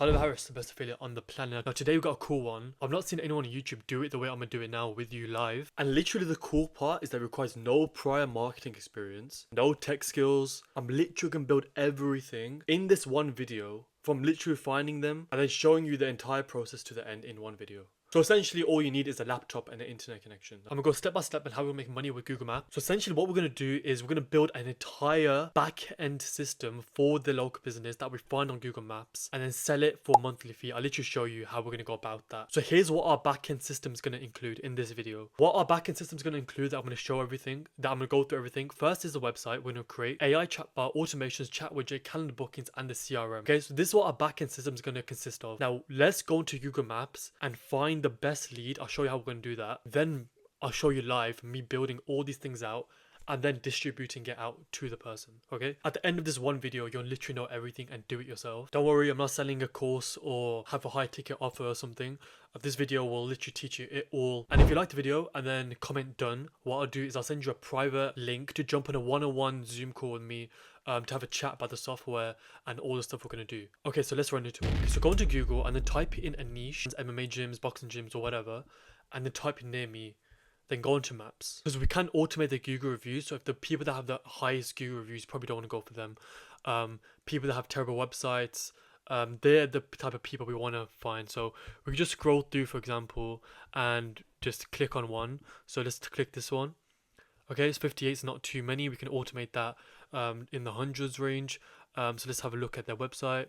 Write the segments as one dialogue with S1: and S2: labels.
S1: Hello Harris, the best affiliate on the planet. Now today we got a cool one. I've not seen anyone on YouTube do it the way I'm gonna do it now with you live. And literally the cool part is that it requires no prior marketing experience, no tech skills. I'm literally gonna build everything in this one video, from literally finding them and then showing you the entire process to the end in one video. So essentially all you need is a laptop and an internet connection. I'm gonna go step by step on how we make money with Google Maps. So essentially what we're gonna do is we're gonna build an entire back-end system for the local business that we find on Google Maps and then sell it for a monthly fee. I'll literally show you how we're gonna go about that. So here's what our back-end system is gonna include in this video. What our back-end system is gonna include, that I'm gonna show everything, that I'm gonna go through everything. First is the website. We're gonna create AI chatbot, automations, chat widget, calendar bookings, and the CRM. Okay, so this is what our back-end system is gonna consist of. Now let's go into Google Maps and find the best lead. I'll show you how we're going to do that. Then I'll show you live me building all these things out and then distributing it out to the person. Okay, at the end of this one video you'll literally know everything and do it yourself. Don't worry, I'm not selling a course or have a high ticket offer or something. This video will literally teach you it all. And if you like the video and then comment done, what I'll do is I'll send you a private link to jump on a one-on-one Zoom call with me to have a chat about the software and all the stuff we're going to do. Okay, so let's run into it. So go into Google and then type in a niche, MMA gyms, boxing gyms or whatever, and then type in near me. Then go into maps, because we can automate the Google reviews. So if the people that have the highest Google reviews, probably don't want to go for them. People that have terrible websites, they're the type of people we want to find. So we can just scroll through, for example, and just click on one. So let's click this one. Okay, it's 58, it's not too many. We can automate that in the hundreds range. So let's have a look at their website.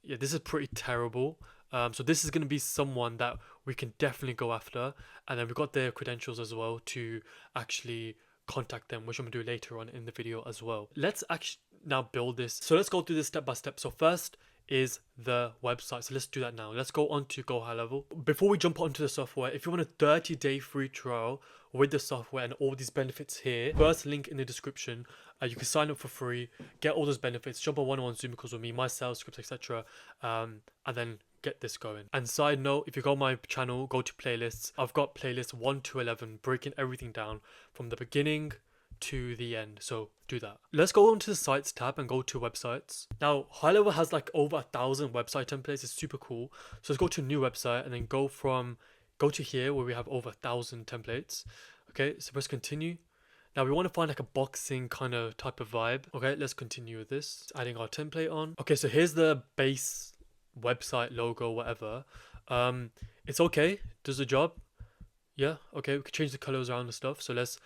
S1: Yeah, this is pretty terrible. So this is going to be someone that we can definitely go after, and then we've got their credentials as well to actually contact them, which I'm going to do later on in the video as well. Let's actually now build this. So let's go through this step by step. So first is the website. So let's do that now. Let's go on to Go High Level. Before we jump onto the software, if you want a 30-day free trial with the software and all these benefits here, first link in the description. You can sign up for free, get all those benefits, jump on one-on-one Zoom calls with me, my sales scripts, etc. And then get this going. And side note, if you go on my channel, go to playlists. I've got playlists 1 to 11, breaking everything down from the beginning to the end. So do that. Let's go on to the sites tab and go to websites. Now High Level has like over 1,000 website templates. It's super cool. So let's go to new website and then go to here where we have over 1,000 templates. Okay, so press continue. Now we want to find like a boxing kind of type of vibe. Okay, let's continue with this, adding our template on. Okay, so here's the base website logo, whatever. It's okay, does the job. Yeah, okay, we can change the colors around and stuff. So let's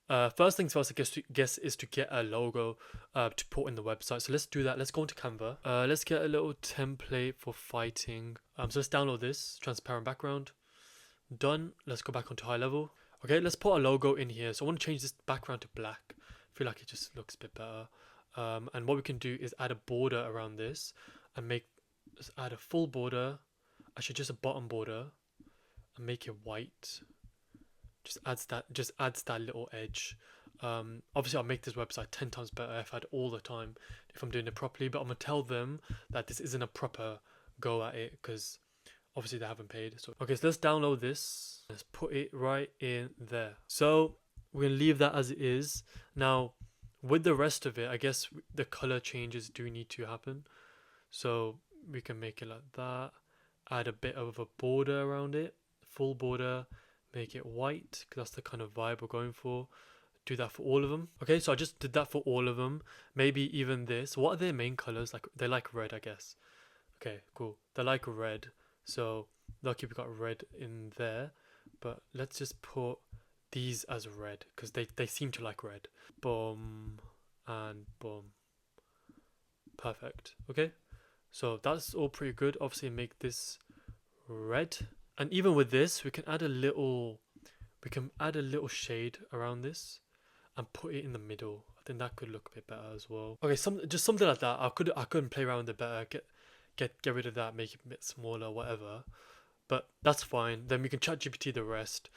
S1: first things first, I guess is to get a logo to put in the website. So let's do that. Let's go into Canva. Let's get a little template for fighting. So let's download this transparent background. Done. Let's go back onto High Level. Okay, let's put a logo in here. So I want to change this background to black. I feel like it just looks a bit better. And what we can do is add a border around this and let's add a full border, actually just a bottom border, and make it white. Just adds that little edge. Obviously I'll make this website 10 times better if I had all the time, if I'm doing it properly, but I'm gonna tell them that this isn't a proper go at it because obviously they haven't paid. So okay, so let's download this. Let's put it right in there. So we're gonna leave that as it is. Now with the rest of it, I guess the color changes do need to happen. So we can make it like that, add a bit of a border around it, full border, make it white because that's the kind of vibe we're going for. Do that for all of them. Okay, so I just did that for all of them. Maybe even this. What are their main colors? Like they like red, I guess. Okay, cool. They like red, so lucky we got red in there. But let's just put these as red because they seem to like red. Boom and boom. Perfect. Okay, so that's all pretty good. Obviously make this red, and even with this we can add a little shade around this and put it in the middle. I think that could look a bit better as well. Okay, just something like that. I couldn't play around with it better, get rid of that, make it a bit smaller, whatever, but that's fine. Then we can chat GPT the rest.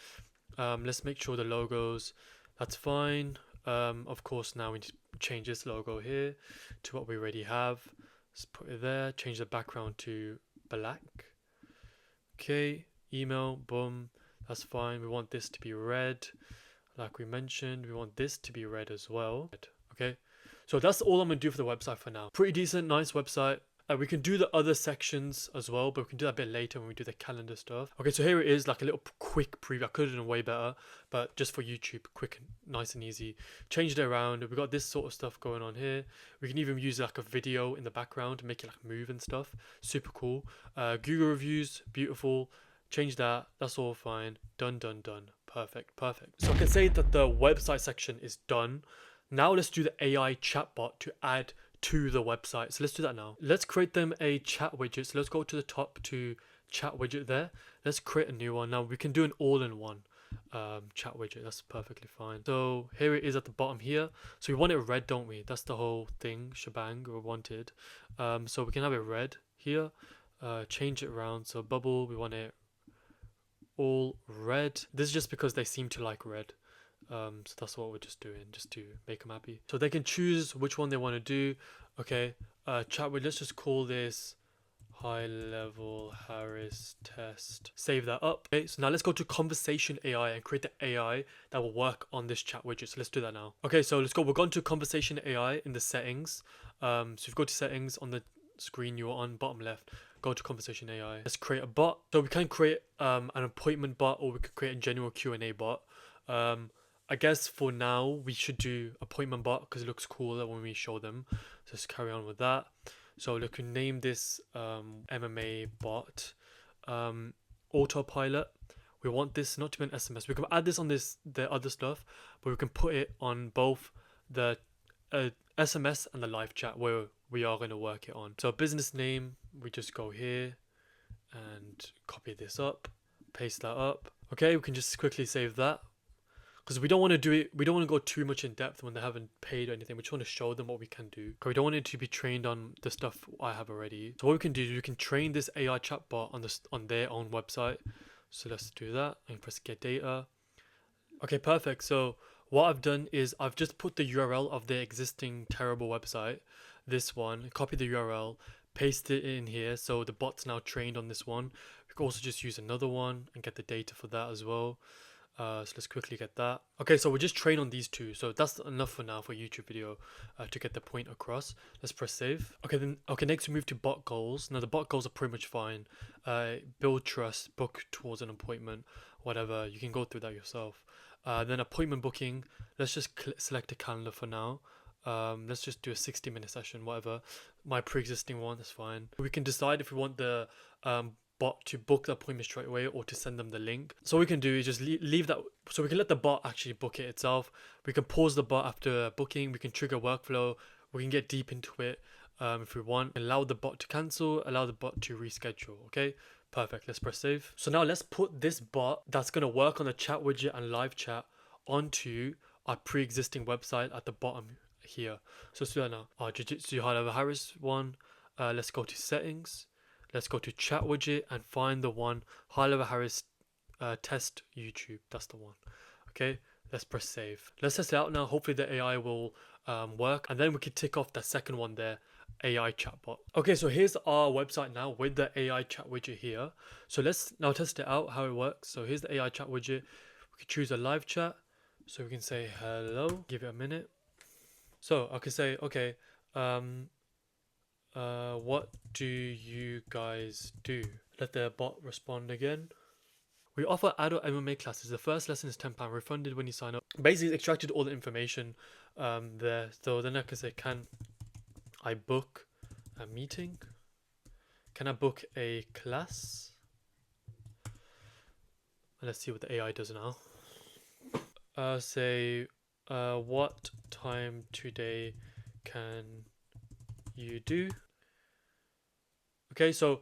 S1: Let's make sure the logos, that's fine. Of course now we need to change this logo here to what we already have. Let's put it there, change the background to black. Okay, email, boom, that's fine. We want this to be red, like we mentioned. We want this to be red as well. Okay, so that's all I'm gonna do for the website for now. Pretty decent, nice website. We can do the other sections as well, but we can do that a bit later when we do the calendar stuff. Okay, so here it is, like a little quick preview. I could have done way better, but just for YouTube, quick and nice and easy. Changed it around. We got this sort of stuff going on here. We can even use like a video in the background to make it like move and stuff. Super cool. Google reviews, beautiful. Change that. That's all fine. Done, done, done. Perfect, perfect. So I can say that the website section is done. Now let's do the AI chatbot to add to the website. So let's do that now. Let's create them a chat widget. So let's go to the top to chat widget there. Let's create a new one. Now we can do an all-in-one chat widget. That's perfectly fine. So here it is at the bottom here. So we want it red, don't we? That's the whole thing, shebang we wanted. So we can have it red here. Change it around. So bubble, we want it all red. This is just because they seem to like red. So that's what we're just doing, just to make them happy. So they can choose which one they want to do. Okay, chat with, let's just call this high level Harris test. Save that up. Okay, so now let's go to conversation AI and create the AI that will work on this chat widget. So let's do that now. Okay, so let's go. We're going to conversation AI in the settings. So if you go to settings on the screen you're on, bottom left, go to conversation AI. Let's create a bot. So we can create an appointment bot, or we could create a general Q&A bot. I guess for now we should do appointment bot because it looks cooler when we show them. So let's carry on with that. So we can name this MMA bot autopilot. We want this not to be an SMS. We can add this on the other stuff, but we can put it on both the SMS and the live chat where we are going to work it on. So business name, we just go here and copy this up, paste that up. Okay, we can just quickly save that. Because we don't want to do it, we don't want to go too much in depth when they haven't paid or anything. We just want to show them what we can do. Because we don't want it to be trained on the stuff I have already. So what we can do is we can train this AI chatbot on their own website. So let's do that and press get data. Okay, perfect. So what I've done is I've just put the URL of their existing terrible website, this one, copy the URL, paste it in here. So the bot's now trained on this one. We can also just use another one and get the data for that as well. So let's quickly get that. Okay, so we just train on these two. So that's enough for now for YouTube video to get the point across. Let's press save. Okay, next we move to bot goals. Now the bot goals are pretty much fine. Build trust, book towards an appointment, whatever. You can go through that yourself. Then appointment booking. Let's just select a calendar for now. Let's just do a 60-minute session, whatever. My pre-existing one, that's fine. We can decide if we want the bot to book the appointment straight away or to send them the link. So what we can do is just leave that, so we can let the bot actually book it itself. We can pause the bot after booking. We can trigger workflow. We can get deep into it if we want. Allow the bot to cancel, allow the bot to reschedule. Okay, perfect. Let's press save. So now let's put this bot that's going to work on the chat widget and live chat onto our pre-existing website at the bottom here. So let's do that now. Our Jiu-Jitsu high level Harris one. Let's go to settings. Let's go to chat widget and find the one high level Harris test YouTube. That's the one. Okay, let's press save. Let's test it out now. Hopefully the AI will work, and then we can tick off the second one there, AI chatbot. Okay, so here's our website now with the AI chat widget here. So let's now test it out how it works. So here's the AI chat widget. We can choose a live chat. So we can say hello. Give it a minute. So I can say okay. What do you guys do? Let the bot respond again. We offer adult MMA classes. The first lesson is £10 refunded when you sign up. Basically, it's extracted all the information there. So then I can say, can I book a meeting? Can I book a class? Let's see what the AI does now. Say, what time today can you do? Okay, so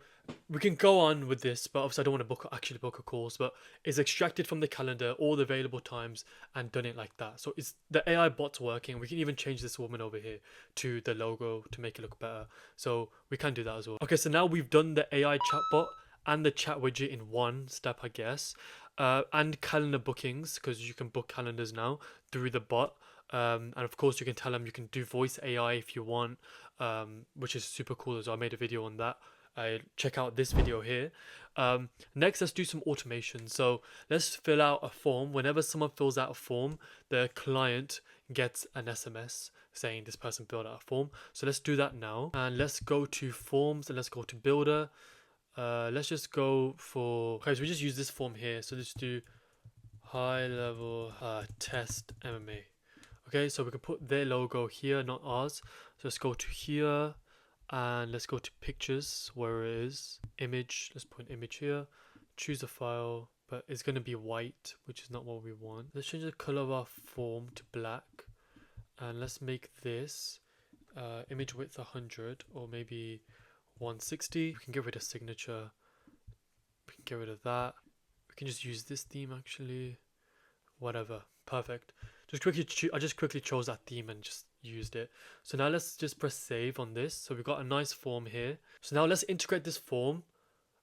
S1: we can go on with this, but obviously I don't want to actually book a course, but it's extracted from the calendar, all the available times, and done it like that. So it's the AI bot's working. We can even change this woman over here to the logo to make it look better. So we can do that as well. Okay, so now we've done the AI chatbot and the chat widget in one step, I guess, and calendar bookings, because you can book calendars now through the bot. And of course you can tell them you can do voice AI if you want, which is super cool as well. I made a video on that. Check out this video here. Next, let's do some automation. So let's fill out a form. Whenever someone fills out a form, the client gets an SMS saying this person filled out a form. So let's do that now, and let's go to forms and let's go to builder. Let's just go for, okay, so we just use this form here. So let's do high level test MMA. Okay, so we can put their logo here, not ours. So let's go to here and let's go to pictures, where it is, image. Let's put an image here, choose a file, but it's going to be white, which is not what we want. Let's change the color of our form to black, and let's make this image width 100 or maybe 160. We can get rid of signature, we can get rid of that. We can just use this theme actually, whatever. Perfect. I just quickly chose that theme and just used it. So now let's just press save on this. So we've got a nice form here. So now let's integrate this form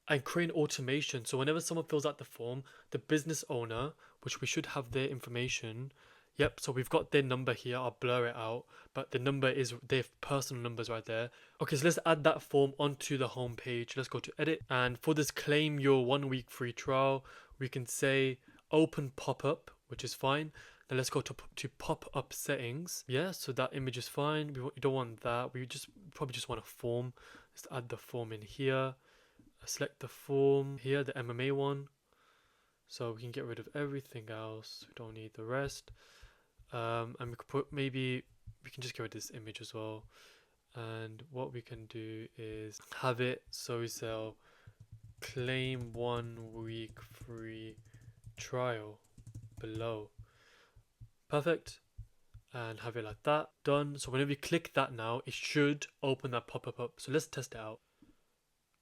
S1: and create an automation. So whenever someone fills out the form, the business owner, which we should have their information. Yep, so we've got their number here. I'll blur it out, but the number is their personal numbers right there. Okay, so let's add that form onto the home page. Let's go to edit, and for this claim your 1 week free trial, we can say open pop-up, which is fine. Then let's go to pop-up settings. Yeah, so that image is fine. We don't want that. We probably just want a form. Let's add the form in here. Select the form here, the MMA one. So we can get rid of everything else. We don't need the rest. And we could put, maybe we can just get rid of this image as well. And what we can do is have it so we sell claim 1 week free trial below. Perfect. And have it like that. Done. So whenever you click that now, it should open that pop-up up. So let's test it out.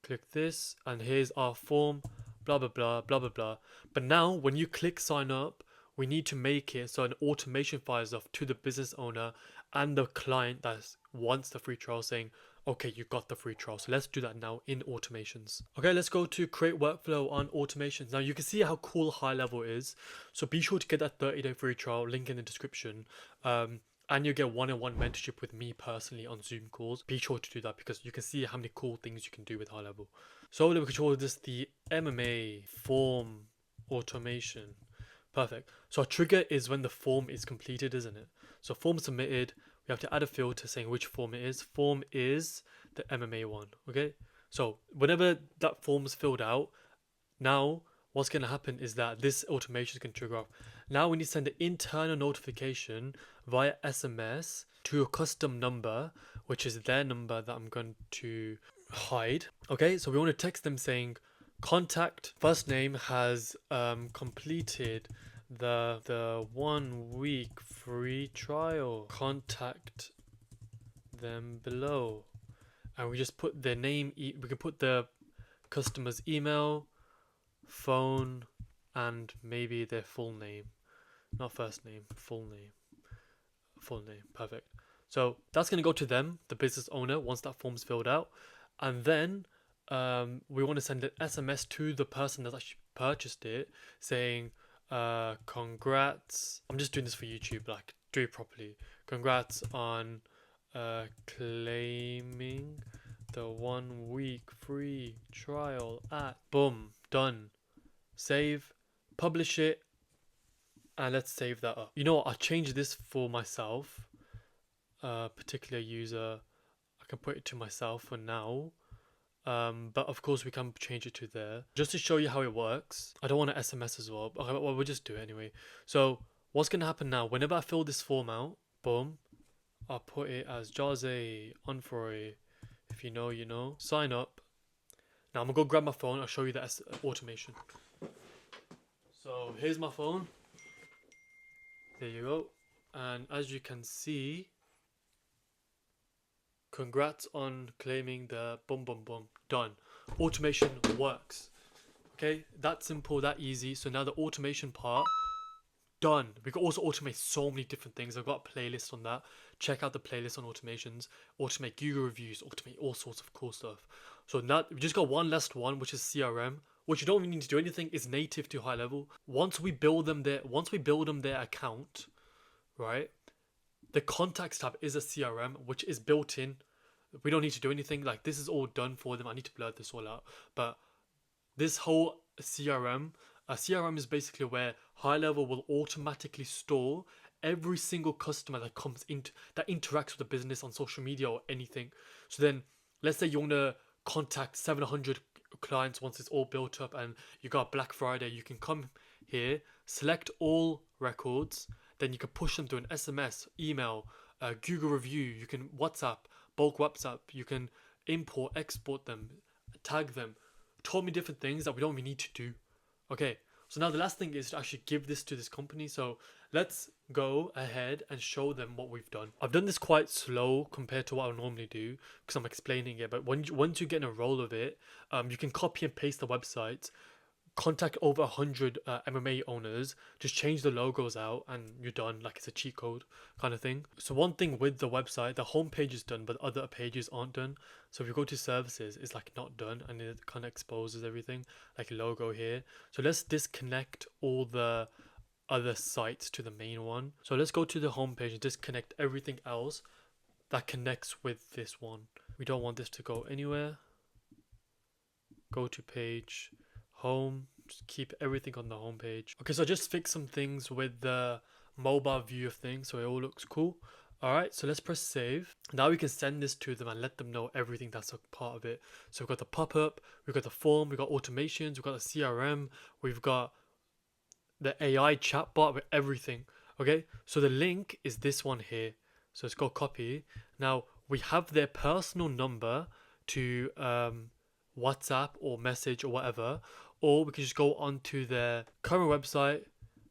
S1: Click this, and here's our form, blah blah blah blah blah blah. But now when you click sign up, we need to make it so an automation fires off to the business owner and the client that wants the free trial, saying, okay, you got the free trial. So let's do that now in automations. Okay, let's go to create workflow on automations. Now you can see how cool high level is. So be sure to get that 30-day free trial, link in the description. And you get one-on-one mentorship with me personally on Zoom calls. Be sure to do that because you can see how many cool things you can do with high level. So we control this, the MMA form automation. Perfect. So our trigger is when the form is completed, isn't it? So form submitted, we have to add a filter saying which form it is. Form is the MMA one, okay? So whenever that form is filled out, now what's going to happen is that this automation is going to trigger off. Now we need to send an internal notification via SMS to a custom number, which is their number that I'm going to hide. Okay, so we want to text them saying, contact first name has completed the 1 week free trial. Contact them below. And we just put their name, we can put the customer's email, phone, and maybe their full name. Not first name, full name. Full name, perfect. So that's going to go to them, the business owner, once that form's filled out. And then we want to send an SMS to the person that's actually purchased it saying, congrats. I'm just doing this for YouTube, like do it properly. Congrats on claiming the 1 week free trial at, boom, done. Save, publish it, and let's save that up. You know what, I'll change this for myself, particular user. I can put it to myself for now, but of course we can change it to there just to show you how it works. I don't want to SMS as well, but okay, well, we'll just do it anyway. So what's going to happen now, whenever I fill this form out, boom, I'll put it as Jose Onfroy. If you know, you know. Sign up. Now I'm gonna go grab my phone. I'll show you the automation. So here's my phone. There you go. And as you can see, congrats on claiming the boom boom boom. Done. Automation works. Okay, that simple, that easy. So now the automation part, done. We can also automate so many different things. I've got a playlist on that. Check out the playlist on automations. Automate Google reviews, automate all sorts of cool stuff. So now we just got one last one, which is CRM, which you don't even need to do anything. It's native to high level. Once we build them their account, right? The contacts tab is a CRM, which is built in. We don't need to do anything. Like, this is all done for them. I need to blur this all out. But this whole CRM, a CRM is basically where high level will automatically store every single customer that comes into that interacts with the business on social media or anything. So then let's say you want to contact 700 clients once it's all built up and you got Black Friday, you can come here, select all records, then you can push them to an SMS, email, Google review, you can WhatsApp, bulk WhatsApp, you can import, export them, tag them. Told me different things that we don't even need to do. Okay, so now the last thing is to actually give this to this company. So let's go ahead and show them what we've done. I've done this quite slow compared to what I normally do because I'm explaining it. But once you get in a roll of it, you can copy and paste the website, contact over 100 MMA owners, just change the logos out and you're done. Like it's a cheat code kind of thing. So one thing with the website, the homepage is done but other pages aren't done. So if you go to services, it's like not done and it kind of exposes everything, like a logo here. So let's disconnect all the other sites to the main one. So let's go to the homepage and disconnect everything else that connects with this one. We don't want this to go anywhere. Go to page, home, just keep everything on the home page. Okay, so I just fixed some things with the mobile view of things so it all looks cool. All right, so let's press save. Now we can send this to them and let them know everything that's a part of it. So we've got the pop-up, we've got the form, we've got automations, we've got the CRM, we've got the AI chatbot with everything. Okay, so the link is this one here. So let's go copy. Now we have their personal number to WhatsApp or message or whatever, or we can just go onto their current website,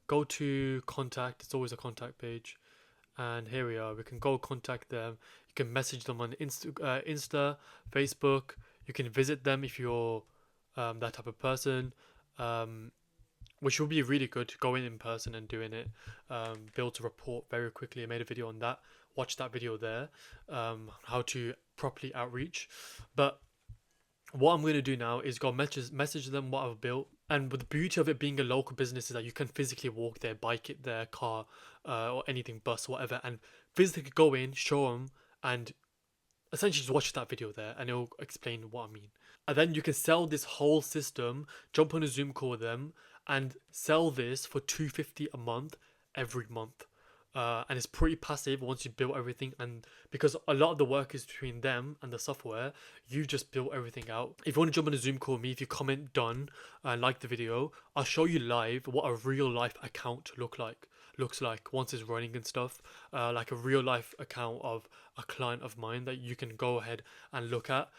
S1: go to contact. It's always a contact page, and here we are. We can go contact them. You can message them on Insta, Facebook. You can visit them if you're that type of person, which will be really good, going in person and doing it. Build a report very quickly. I made a video on that. Watch that video there, how to properly outreach. But what I'm going to do now is go message them what I've built. And with the beauty of it being a local business is that you can physically walk there, bike it there, car, or anything, bus, whatever, and physically go in, show them, and essentially just watch that video there and it'll explain what I mean. And then you can sell this whole system, jump on a Zoom call with them and sell this for $250 a month every month. And it's pretty passive once you build everything, and because a lot of the work is between them and the software, you just built everything out. If you want to jump on a Zoom call with me, if you comment done and like the video, I'll show you live what a real life account looks like once it's running and stuff, like a real life account of a client of mine that you can go ahead and look at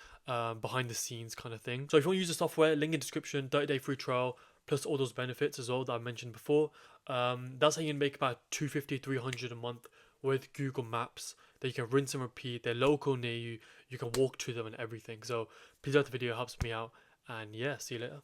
S1: behind the scenes kind of thing. So if you want to use the software, link in description, 30-day free trial, plus all those benefits as well that I mentioned before. That's how you can make about $250-300 a month with Google Maps that you can rinse and repeat. They're local near you. You can walk to them and everything. So please like the video, helps me out. And yeah, see you later.